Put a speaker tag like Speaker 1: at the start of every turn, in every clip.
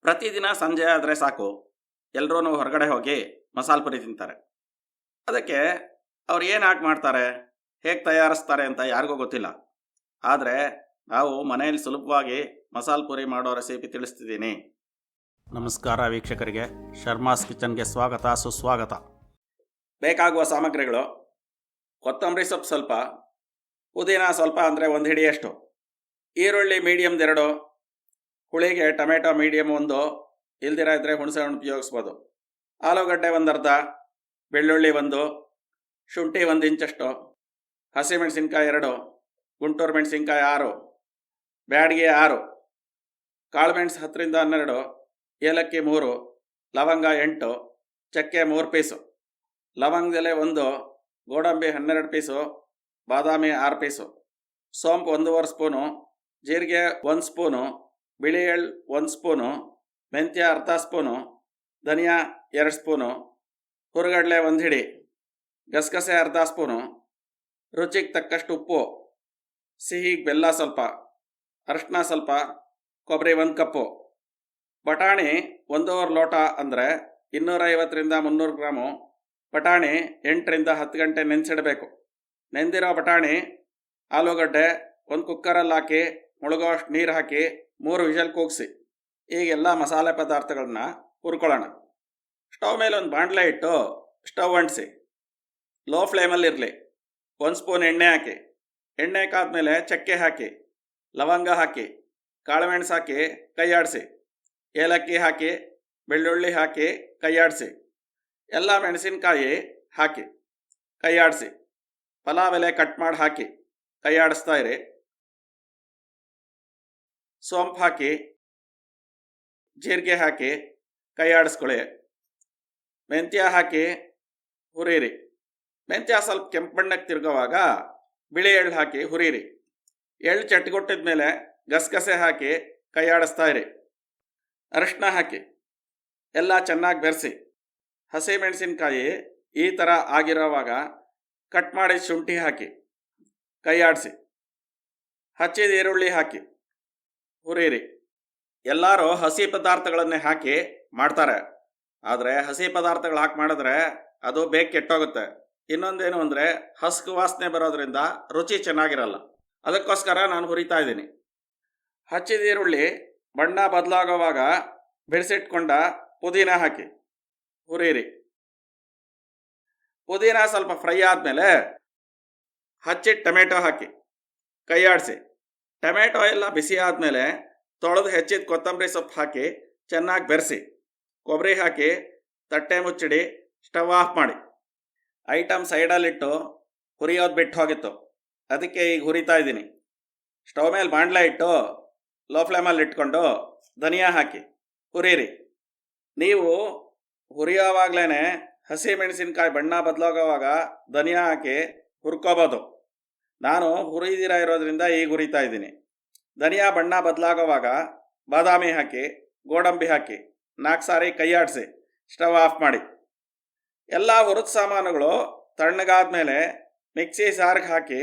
Speaker 1: ಪ್ರತಿದಿನ ಸಂಜೆ ಆದರೆ ಸಾಕು, ಎಲ್ಲರೂ ಹೊರಗಡೆ ಹೋಗಿ ಮಸಾಲೆ ಪುರಿ ತಿಂತಾರೆ. ಅದಕ್ಕೆ ಅವ್ರು ಏನು ಹಾಕಿ ಮಾಡ್ತಾರೆ, ಹೇಗೆ ತಯಾರಿಸ್ತಾರೆ ಅಂತ ಯಾರಿಗೂ ಗೊತ್ತಿಲ್ಲ. ಆದರೆ ನಾವು ಮನೆಯಲ್ಲಿ ಸುಲಭವಾಗಿ ಮಸಾಲೆ ಪುರಿ ಮಾಡೋ ರೆಸಿಪಿ ತಿಳಿಸ್ತಿದ್ದೀನಿ. ನಮಸ್ಕಾರ ವೀಕ್ಷಕರಿಗೆ, ಶರ್ಮಾಸ್ ಕಿಚನ್ಗೆ ಸ್ವಾಗತ ಸುಸ್ವಾಗತ. ಬೇಕಾಗುವ ಸಾಮಗ್ರಿಗಳು: ಕೊತ್ತಂಬರಿ ಸೊಪ್ಪು ಸ್ವಲ್ಪ, ಪುದೀನ ಸ್ವಲ್ಪ ಅಂದರೆ ಒಂದು ಹಿಡಿಯಷ್ಟು, ಈರುಳ್ಳಿ ಮೀಡಿಯಮ್ದು 2, ಹುಳಿಗೆ ಟೊಮೆಟೊ ಮೀಡಿಯಮ್ 1, ಇಲ್ದಿರ ಇದ್ದರೆ ಹುಣಸೆ ಹಣ್ಣು ಉಪಯೋಗಿಸ್ಬೋದು, ಆಲೂಗಡ್ಡೆ 1 ಅರ್ಧ, ಬೆಳ್ಳುಳ್ಳಿ 1, ಶುಂಠಿ 1 ಇಂಚಷ್ಟು, ಹಸಿಮೆಣಸಿನ್ಕಾಯಿ 2, ಗುಂಟೂರು ಮೆಣಸಿನ್ಕಾಯಿ 6, ಬ್ಯಾಡಗಿ 6, ಕಾಳುಮೆಣಸು 10ರಿಂದ 12, ಏಲಕ್ಕಿ 3, ಲವಂಗ 8, ಚಕ್ಕೆ 3 ಪೀಸು, ಲವಂಗದೆಲೆ 1, ಗೋಡಂಬಿ 12 ಪೀಸು, ಬಾದಾಮಿ 6 ಪೀಸು, ಸೋಂಪು 1.5 ಸ್ಪೂನು, ಜೀರಿಗೆ 1 ಸ್ಪೂನು, ಬಿಳಿ ಎಳ್ಳು 1 ಸ್ಪೂನು, ಮೆಂತ್ಯ ಅರ್ಧ ಸ್ಪೂನು, ಧನಿಯಾ 2 ಸ್ಪೂನು, ಹುರುಗಡಲೆ 1 ಹಿಡಿ, ಗಸಗಸೆ ಅರ್ಧ ಸ್ಪೂನು, ರುಚಿಗೆ ತಕ್ಕಷ್ಟು ಉಪ್ಪು, ಸಿಹಿಗೆ ಬೆಲ್ಲ ಸ್ವಲ್ಪ, ಅರಿಶಿನ ಸ್ವಲ್ಪ, ಕೊಬ್ಬರಿ 1 ಕಪ್ಪು, ಬಟಾಣಿ 1.5 ಲೋಟ ಅಂದರೆ 250ರಿಂದ 300 ಗ್ರಾಮು. ಬಟಾಣಿ 8ರಿಂದ 10 ಗಂಟೆ ನೆನೆಸಿಡಬೇಕು. ನೆಂದಿರೋ ಬಟಾಣಿ, ಆಲೂಗಡ್ಡೆ 1 ಕುಕ್ಕರಲ್ಲಿ ಹಾಕಿ ಮುಳುಗೋಷ್ಟು ನೀರು ಹಾಕಿ 3 ವಿಷಲ್ ಕೂಗಿಸಿ. ಈಗೆಲ್ಲ ಮಸಾಲೆ ಪದಾರ್ಥಗಳನ್ನ ಹುರ್ಕೊಳ್ಳೋಣ. ಸ್ಟವ್ ಮೇಲೆ ಒಂದು ಬಾಣಲೆ ಇಟ್ಟು ಸ್ಟವ್ ಅಂಟಿಸಿ. ಲೋ ಫ್ಲೇಮಲ್ಲಿರಲಿ. 1 ಸ್ಪೂನ್ ಎಣ್ಣೆ ಹಾಕಿ. ಎಣ್ಣೆ ಕಾದ್ಮೇಲೆ ಚಕ್ಕೆ ಹಾಕಿ, ಲವಂಗ ಹಾಕಿ, ಕಾಳುಮೆಣಸು ಹಾಕಿ ಕೈಯಾಡಿಸಿ, ಏಲಕ್ಕಿ ಹಾಕಿ, ಬೆಳ್ಳುಳ್ಳಿ ಹಾಕಿ ಕೈಯಾಡಿಸಿ, ಎಲ್ಲ ಮೆಣಸಿನ್ಕಾಯಿ ಹಾಕಿ ಕೈಯಾಡಿಸಿ, ಪಲಾವ್ ಎಲೆ ಕಟ್ ಮಾಡಿ ಹಾಕಿ ಕೈಯಾಡಿಸ್ತಾ ಇರಿ. ಸೋಂಪು ಹಾಕಿ, ಜೀರಿಗೆ ಹಾಕಿ ಕೈಯಾಡಿಸ್ಕೊಳ್ಳಿ. ಮೆಂತ್ಯ ಹಾಕಿ ಹುರಿಯಿರಿ. ಮೆಂತ್ಯ ಸ್ವಲ್ಪ ಕೆಂಪು ಬಣ್ಣಕ್ಕೆ ತಿರುಗುವಾಗ ಬಿಳಿ ಎಳ್ಳು ಹಾಕಿ ಹುರಿಯಿರಿ. ಎಳ್ಳು ಚಟ್ಗೊಟ್ಟಿದ ಮೇಲೆ ಗಸಗಸೆ ಹಾಕಿ ಕೈಯಾಡಿಸ್ತಾ ಇರಿ. ಅರಿಶಿನ ಹಾಕಿ ಎಲ್ಲ ಚೆನ್ನಾಗಿ ಬೆರೆಸಿ. ಹಸಿಮೆಣಸಿನ್ಕಾಯಿ ಈ ಥರ ಆಗಿರೋವಾಗ ಕಟ್ ಮಾಡಿ ಶುಂಠಿ ಹಾಕಿ ಕೈಯಾಡಿಸಿ. ಹಚ್ಚಿದ ಈರುಳ್ಳಿ ಹಾಕಿ ಹುರಿಯಿರಿ. ಎಲ್ಲರೂ ಹಸಿ ಪದಾರ್ಥಗಳನ್ನೇ ಹಾಕಿ ಮಾಡ್ತಾರೆ, ಆದರೆ ಹಸಿ ಪದಾರ್ಥಗಳು ಹಾಕಿ ಮಾಡಿದ್ರೆ ಅದು ಬೇಗ ಕೆಟ್ಟೋಗುತ್ತೆ. ಇನ್ನೊಂದೇನು ಅಂದರೆ ಹಸ್ಕು ವಾಸನೆ ಬರೋದ್ರಿಂದ ರುಚಿ ಚೆನ್ನಾಗಿರಲ್ಲ. ಅದಕ್ಕೋಸ್ಕರ ನಾನು ಹುರಿತಾ ಇದ್ದೀನಿ. ಹಚ್ಚಿದ ಈರುಳ್ಳಿ ಬಣ್ಣ ಬದಲಾಗೋವಾಗ ಬಿಡಿಸಿಟ್ಕೊಂಡ ಪುದೀನ ಹಾಕಿ ಹುರಿಯಿರಿ. ಪುದೀನ ಸ್ವಲ್ಪ ಫ್ರೈ ಆದಮೇಲೆ ಹಚ್ಚಿದ ಟೊಮೆಟೊ ಹಾಕಿ ಕೈಯಾಡಿಸಿ. ಟೊಮೆಟೊ ಎಲ್ಲ ಬಿಸಿ ಆದಮೇಲೆ ತೊಳೆದು ಹೆಚ್ಚಿದ ಕೊತ್ತಂಬರಿ ಸೊಪ್ಪು ಹಾಕಿ ಚೆನ್ನಾಗಿ ಬೆರೆಸಿ. ಕೊಬ್ಬರಿ ಹಾಕಿ ತಟ್ಟೆ ಮುಚ್ಚಿಡಿ. ಸ್ಟವ್ ಆಫ್ ಮಾಡಿ. ಐಟಮ್ ಸೈಡಲ್ಲಿಟ್ಟು ಹುರಿಯೋದು ಬಿಟ್ಟು ಹೋಗಿತ್ತು, ಅದಕ್ಕೆ ಈಗ ಹುರಿತಾ ಇದ್ದೀನಿ. ಸ್ಟವ್ ಮೇಲೆ ಬಾಣಲೆ ಇಟ್ಟು ಲೋ ಫ್ಲೇಮಲ್ಲಿ ಇಟ್ಕೊಂಡು ಧನಿಯಾ ಹಾಕಿ ಹುರಿಯಿರಿ. ನೀವು ಹುರಿಯೋವಾಗಲೇ ಹಸಿ ಮೆಣಸಿನ್ಕಾಯಿ ಬಣ್ಣ ಬದಲಾಗೋವಾಗ ಧನಿಯಾ ಹಾಕಿ ಹುರ್ಕೋಬೋದು. ನಾನು ಹುರಿದಿರ ಇರೋದ್ರಿಂದ ಈಗ ಹುರಿತಾ ಇದ್ದೀನಿ. ಧನಿಯಾ ಬಣ್ಣ ಬದಲಾಗೋವಾಗ ಬಾದಾಮಿ ಹಾಕಿ, ಗೋಡಂಬಿ ಹಾಕಿ 4 ಸಾರಿ ಕೈಯಾಡಿಸಿ ಸ್ಟವ್ ಆಫ್ ಮಾಡಿ. ಎಲ್ಲ ಹುರಿದ ಸಾಮಾನುಗಳು ತಣ್ಣಗಾದ್ಮೇಲೆ ಮಿಕ್ಸಿ ಜಾರ್ಗೆ ಹಾಕಿ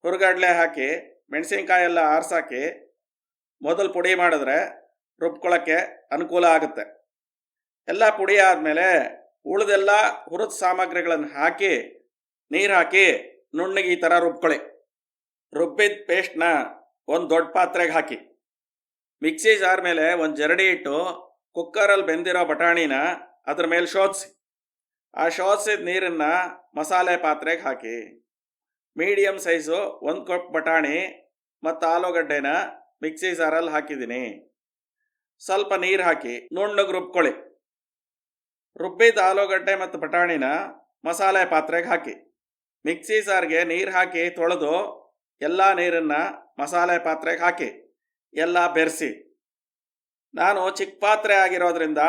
Speaker 1: ಹುರುಗಡಲೆ ಹಾಕಿ ಮೆಣಸಿನ್ಕಾಯಿ ಎಲ್ಲ ಆರಿಸಾಕಿ ಮೊದಲು ಪುಡಿ ಮಾಡಿದ್ರೆ ರುಬ್ಕೊಳ್ಳೋಕ್ಕೆ ಅನುಕೂಲ ಆಗುತ್ತೆ. ಎಲ್ಲ ಪುಡಿ ಆದಮೇಲೆ ಉಳಿದೆಲ್ಲ ಹುರಿದ ಸಾಮಗ್ರಿಗಳನ್ನು ಹಾಕಿ ನೀರು ಹಾಕಿ ನುಣ್ಣಗೆ ಈ ಥರ ರುಬ್ಕೊಳ್ಳಿ. ರುಬ್ಬಿದ ಪೇಸ್ಟ್ನ ಒಂದು ದೊಡ್ಡ ಪಾತ್ರೆಗೆ ಹಾಕಿ. ಮಿಕ್ಸಿ ಜಾರ್ ಮೇಲೆ ಒಂದು ಜರಡಿ ಇಟ್ಟು ಕುಕ್ಕರಲ್ಲಿ ಬೆಂದಿರೋ ಬಟಾಣಿನ ಅದ್ರ ಮೇಲೆ ಶೋಧಿಸಿ. ಆ ಶೋಧಿಸಿದ ನೀರನ್ನು ಮಸಾಲೆ ಪಾತ್ರೆಗೆ ಹಾಕಿ. ಮೀಡಿಯಮ್ ಸೈಜು 1 ಕಪ್ ಬಟಾಣಿ ಮತ್ತು ಆಲೂಗಡ್ಡೆನ ಮಿಕ್ಸಿ ಜಾರಲ್ಲಿ ಹಾಕಿದ್ದೀನಿ. ಸ್ವಲ್ಪ ನೀರು ಹಾಕಿ ನುಣ್ಣಗೆ ರುಬ್ಕೊಳ್ಳಿ. ರುಬ್ಬಿದ ಆಲೂಗಡ್ಡೆ ಮತ್ತು ಬಟಾಣಿನ ಮಸಾಲೆ ಪಾತ್ರೆಗೆ ಹಾಕಿ. ಮಿಕ್ಸಿ ಜಾರ್ಗೆ ನೀರು ಹಾಕಿ ತೊಳೆದು ಎಲ್ಲ ನೀರನ್ನು ಮಸಾಲೆ ಪಾತ್ರೆಗೆ ಹಾಕಿ ಎಲ್ಲ ಬೆರೆಸಿ. ನಾನು ಚಿಕ್ಕ ಪಾತ್ರೆ ಆಗಿರೋದ್ರಿಂದ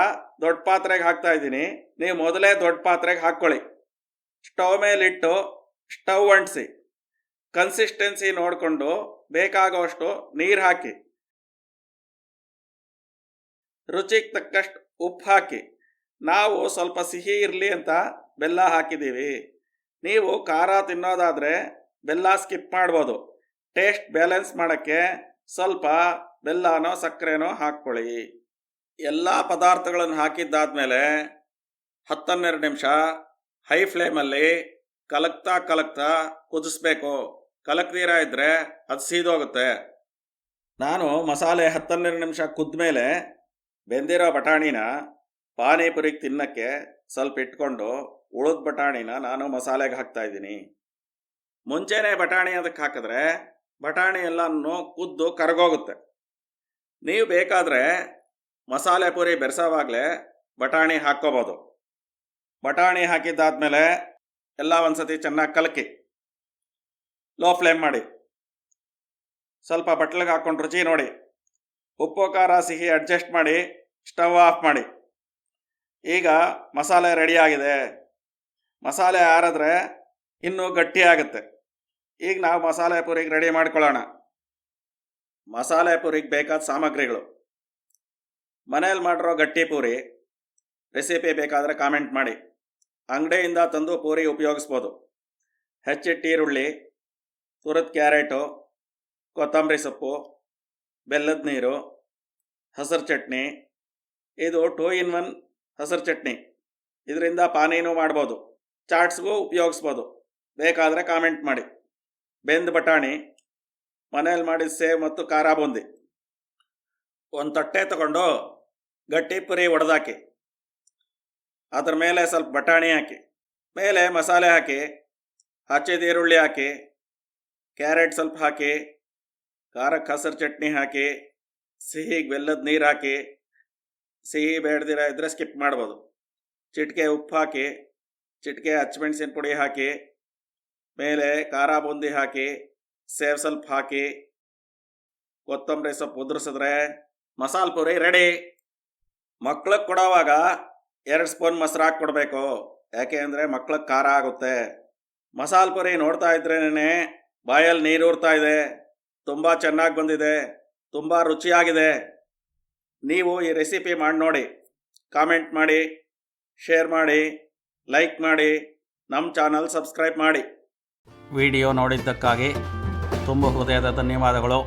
Speaker 1: ದೊಡ್ಡ ಪಾತ್ರೆಗೆ ಹಾಕ್ತಾ ಇದ್ದೀನಿ. ನೀವು ಮೊದಲೇ ದೊಡ್ಡ ಪಾತ್ರೆಗೆ ಹಾಕ್ಕೊಳ್ಳಿ. ಸ್ಟವ್ ಮೇಲಿಟ್ಟು ಸ್ಟವ್ ಅಂಟಿಸಿ. ಕನ್ಸಿಸ್ಟೆನ್ಸಿ ನೋಡಿಕೊಂಡು ಬೇಕಾಗೋಷ್ಟು ನೀರು ಹಾಕಿ. ರುಚಿಗೆ ತಕ್ಕಷ್ಟು ಉಪ್ಪು ಹಾಕಿ. ನಾವು ಸ್ವಲ್ಪ ಸಿಹಿ ಇರಲಿ ಅಂತ ಬೆಲ್ಲ ಹಾಕಿದ್ದೀವಿ. ನೀವು ಖಾರ ತಿನ್ನೋದಾದರೆ ಬೆಲ್ಲ ಸ್ಕಿಪ್ ಮಾಡ್ಬೋದು. ಟೇಸ್ಟ್ ಬ್ಯಾಲೆನ್ಸ್ ಮಾಡೋಕ್ಕೆ ಸ್ವಲ್ಪ ಬೆಲ್ಲನೋ ಸಕ್ಕರೆನೋ ಹಾಕ್ಕೊಳ್ಳಿ. ಎಲ್ಲ ಪದಾರ್ಥಗಳನ್ನು ಹಾಕಿದ್ದಾದ್ಮೇಲೆ 10-12 ನಿಮಿಷ ಹೈ ಫ್ಲೇಮಲ್ಲಿ ಕಲಕ್ತಾ ಕುದಿಸ್ಬೇಕು. ಕಲಕ್ದೀರ ಇದ್ದರೆ ಅದು ಸೀದೋಗುತ್ತೆ. ನಾನು ಮಸಾಲೆ 10-12 ನಿಮಿಷ ಕುದ್ಮೇಲೆ ಬೆಂದಿರೋ ಬಟಾಣಿನ ಪಾನಿಪುರಿಗೆ ತಿನ್ನಕ್ಕೆ ಸ್ವಲ್ಪ ಇಟ್ಕೊಂಡು ಉಳಿದ ಬಟಾಣಿನ ನಾನು ಮಸಾಲೆಗೆ ಹಾಕ್ತಾಯಿದ್ದೀನಿ. ಮುಂಚೆನೇ ಬಟಾಣಿ ಅದಕ್ಕೆ ಹಾಕಿದ್ರೆ ಬಟಾಣಿ ಎಲ್ಲನೂ ಕುದ್ದು ಕರಗೋಗುತ್ತೆ. ನೀವು ಬೇಕಾದರೆ ಮಸಾಲೆ ಪುರಿ ಬೆರೆಸೋವಾಗಲೇ ಬಟಾಣಿ ಹಾಕ್ಕೋಬೋದು. ಬಟಾಣಿ ಹಾಕಿದ್ದಾದ್ಮೇಲೆ ಎಲ್ಲ ಒಂದ್ಸತಿ ಚೆನ್ನಾಗಿ ಕಲಕಿ ಲೋ ಫ್ಲೇಮ್ ಮಾಡಿ ಸ್ವಲ್ಪ ಬಟ್ಲಿಗೆ ಹಾಕ್ಕೊಂಡು ರುಚಿ ನೋಡಿ. ಉಪ್ಪು ಖಾರ ಸಿಹಿ ಅಡ್ಜಸ್ಟ್ ಮಾಡಿ ಸ್ಟವ್ ಆಫ್ ಮಾಡಿ. ಈಗ ಮಸಾಲೆ ರೆಡಿಯಾಗಿದೆ. ಮಸಾಲೆ ಆರಿದ್ರೆ ಇನ್ನೂ ಗಟ್ಟಿಯಾಗುತ್ತೆ. ಈಗ ನಾವು ಮಸಾಲೆ ಪುರಿಗೆ ರೆಡಿ ಮಾಡ್ಕೊಳ್ಳೋಣ. ಮಸಾಲೆ ಪುರಿಗೆ ಬೇಕಾದ ಸಾಮಗ್ರಿಗಳು: ಮನೇಲಿ ಮಾಡಿರೋ ಗಟ್ಟಿ ಪೂರಿ. ರೆಸಿಪಿ ಬೇಕಾದರೆ ಕಾಮೆಂಟ್ ಮಾಡಿ. ಅಂಗಡಿಯಿಂದ ತಂದು ಪೂರಿ ಉಪಯೋಗಿಸ್ಬೋದು. ಹೆಚ್ಚಿಟ್ಟು ಈರುಳ್ಳಿ, ತುರಿದ ಕ್ಯಾರೆಟು, ಕೊತ್ತಂಬರಿ ಸೊಪ್ಪು, ಬೆಲ್ಲದ ನೀರು, ಹಸಿರು ಚಟ್ನಿ. ಇದು 2-in-1 ಹಸಿರು ಚಟ್ನಿ. ಇದರಿಂದ ಪಾನೀನೂ ಮಾಡ್ಬೋದು, ಚಾಟ್ಸ್ಗೂ ಉಪಯೋಗಿಸ್ಬೋದು. ಬೇಕಾದರೆ ಕಾಮೆಂಟ್ ಮಾಡಿ. ಬೆಂದ ಬಟಾಣಿ, ಮನೇಲಿ ಮಾಡಿದ ಸೇವ್ ಮತ್ತು ಖಾರ ಬೂಂದಿ. ಒಂದು ತಟ್ಟೆ ತಗೊಂಡು ಗಟ್ಟಿ ಪುರಿ ಒಡೆದಾಕಿ, ಅದ್ರ ಮೇಲೆ ಸ್ವಲ್ಪ ಬಟಾಣಿ ಹಾಕಿ, ಮೇಲೆ ಮಸಾಲೆ ಹಾಕಿ, ಹಚ್ಚಿದ ಈರುಳ್ಳಿ ಹಾಕಿ, ಕ್ಯಾರೆಟ್ ಸ್ವಲ್ಪ ಹಾಕಿ, ಖಾರಕ್ಕೆ ಹಸಿರು ಚಟ್ನಿ ಹಾಕಿ, ಸಿಹಿಗೆ ಬೆಲ್ಲದ ನೀರು ಹಾಕಿ. ಸಿಹಿ ಬೇಡದಿರ ಇದ್ದರೆ ಸ್ಕಿಪ್ ಮಾಡ್ಬೋದು. ಚಿಟಿಕೆ ಉಪ್ಪು ಹಾಕಿ, ಚಿಟಿಕೆ ಹಚ್ಚಿಮೆಣಸಿನ ಪುಡಿ ಹಾಕಿ, ಮೇಲೆ ಖಾರ ಬೂಂದಿ ಹಾಕಿ, ಸೇವ್ ಸ್ವಲ್ಪ ಹಾಕಿ, ಕೊತ್ತಂಬರಿ ಸೊಪ್ಪು ಉದುರಿಸಿದ್ರೆ ಮಸಾಲೆ ಪುರಿ ರೆಡಿ. ಮಕ್ಳಿಗೆ ಕೊಡೋವಾಗ 2 ಸ್ಪೂನ್ ಮೊಸರು ಹಾಕಿ ಕೊಡಬೇಕು. ಯಾಕೆ ಅಂದರೆ ಮಕ್ಳಿಗೆ ಖಾರ ಆಗುತ್ತೆ. ಮಸಾಲೆ ಪುರಿ ನೋಡ್ತಾ ಇದ್ರೇನೆ ಬಾಯಲ್ಲಿ ನೀರು ಊರ್ತಾ ಇದೆ. ತುಂಬ ಚೆನ್ನಾಗಿ ಬಂದಿದೆ, ತುಂಬ ರುಚಿಯಾಗಿದೆ. ನೀವು ಈ ರೆಸಿಪಿ ಮಾಡಿ ನೋಡಿ. ಕಾಮೆಂಟ್ ಮಾಡಿ, ಶೇರ್ ಮಾಡಿ, ಲೈಕ್ ಮಾಡಿ, ನಮ್ಮ ಚಾನಲ್ ಸಬ್ಸ್ಕ್ರೈಬ್ ಮಾಡಿ.
Speaker 2: ವಿಡಿಯೋ ನೋಡಿದ್ದಕ್ಕಾಗಿ ತುಂಬ ಹೃದಯದ ಧನ್ಯವಾದಗಳು.